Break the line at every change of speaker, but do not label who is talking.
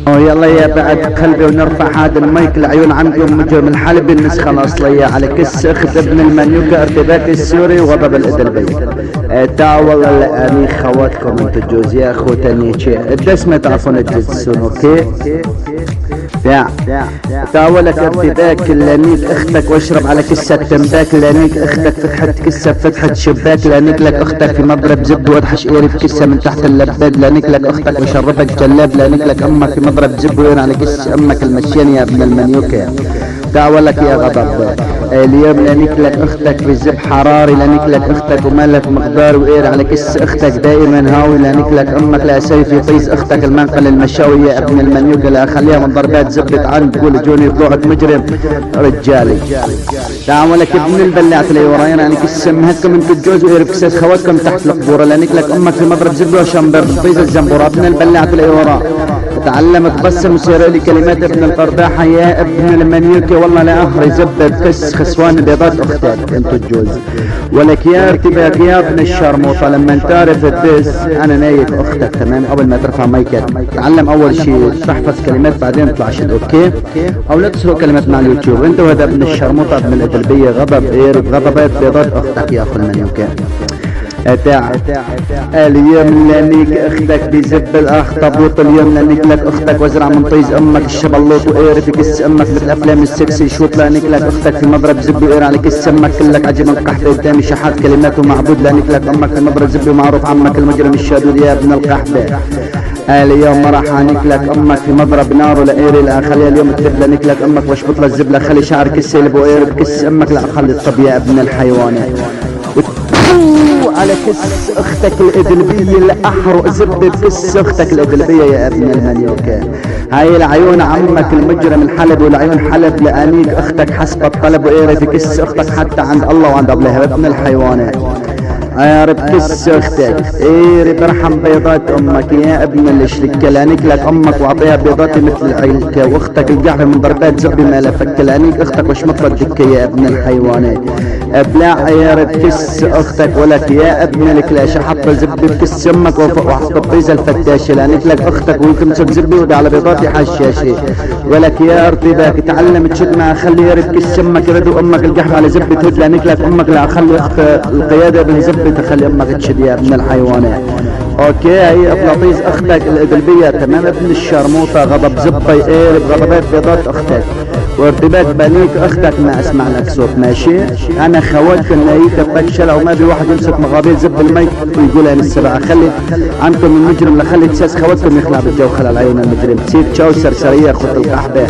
يلا يا بعد قلبي ونرفع هذا المايك لعيون عمكم مجرم الحلب النسخة الأصلية على كس أخت ابن المنيوكة ارتباك السوري وغضب الإدلبي. تعال أني خواتكم انتو الجوز يا أخوتني الدسمة تعرفون الجزسون أوكي؟ تعالك ارتباك لانيك اختك واشرب على كسة تنباك لانيك اختك فتحت كسة فتحت شباك لانيك لك اختك في مضرب زب وادحش ايري بكسة من تحت اللباد لانيك لك اختك وشربك جلاب لانيك لك امك في مضرب زب وين على كسة امك المشيان يا ابن المنيوكة. تعالك يا غضب اليوم لانيك لك اختك في الزب حراري لانيك لك اختك ومالك مقدار واير على كس اختك دائما هاوي لانيك لك امك لا سيفي طيس اختك المنقل المشاوي يا ابن المنيوكة لا خليها من ضربات زبت عن تقول جوني طلعت مجرم رجالي. تعالك ابن البلاعة اللي وراينا يعني كس مهكم انتو الجوز واير بكسس خواتكم تحت القبورة لانيك لك امك في مضرب زب وشمبر طيس الزنبورة ابن البلاعة اللي ورا تعلم تبسم وسير لي كلمات ابن القرداحة يا ابن المنيوكة والله لا اهري زبد كس خسوان بيضات اختك انتو الجوز ولك يا ارتباك يا ابن الشرموطة لما تعرف الدس انا نايف اختك تمام قبل ما ترفع مايكات. تعلم اول شيء تحفظ كلمات بعدين تطلع شد اوكي او لا تسهلوا كلمات مع اليوتيوب. انت وهذا ابن الشرموطة ابن الادلبية غضب ايرب غضبات بيضات اختك يا اخو المنيوكة. اليوم لانيك اختك بزب الاخطبوط اليوم لانيك لك اختك وزرع من طيز امك الشبلوط واير في كس امك مثل افلام السكسي شوط لانيك لك اختك في مضرب زب واير على كس امك كلك عجب القحبه قدامي شحات كلماته معبود لانيك لك امك في مضرب زب معروف عمك المجرم الشادود يا ابن القحبه. اليوم ما راح انكلك امك في مضرب نار ولا ايري لا خليها اليوم تبدا نكلك امك واشبط لها الزبله خلي شعر كسي اللي بو اير بكس امك لا خلي الطب يا ابن الحيوانات على كس اختك الادلبية الاحرق زبدة كس اختك الادلبية يا ابن المنيوكة. هاي العيون عمك المجرم الحلب والعيون حلب لانيك اختك حسب الطلب وايري في كس اختك حتى عند الله وعند ابلها ابن الحيوانات. يا رب كس اختك ايري برحم بيضات امك يا ابن الشركة لانيك لك امك واعطيها بيضاتي مثل العيلكة واختك القحبة من ضربات زبي ما لفك لانيك اختك وشمطة الدكة يا ابن الحيوانات. ابلع يا رب كس اختك ولك يا ابن الكلاش حط زبي بكس امك وحط الطيزة الفتاشة لانيك لك اختك وتمسك زبي وده على بيضاتي حشاشة ولك يا ارتباك تعلم تشد مع خلي يا رب كس امك ردو امك القحبة على زبي تهد لانيك لك امك لا خلي اخت القيادة بن زبي تخلي امك تشد يا ابن الحيوانات. اوكي هي افلاطيز اختك الادلبية تمام ابن الشرموطة غضب زبي ايرب غضبات بيضات اختك وارتباك بنيك اختك ما اسمع لك صوت ماشي. انا خواتك النايكة بكشل او ما في واحد يمسك مغابيل زب الميك ويقولها من السبعة خلي عنكم المجرم لخلي تساس خواتكم يخلع بالجو خلال عيون المجرم. سيد تشاو سرسرية خط القحبة.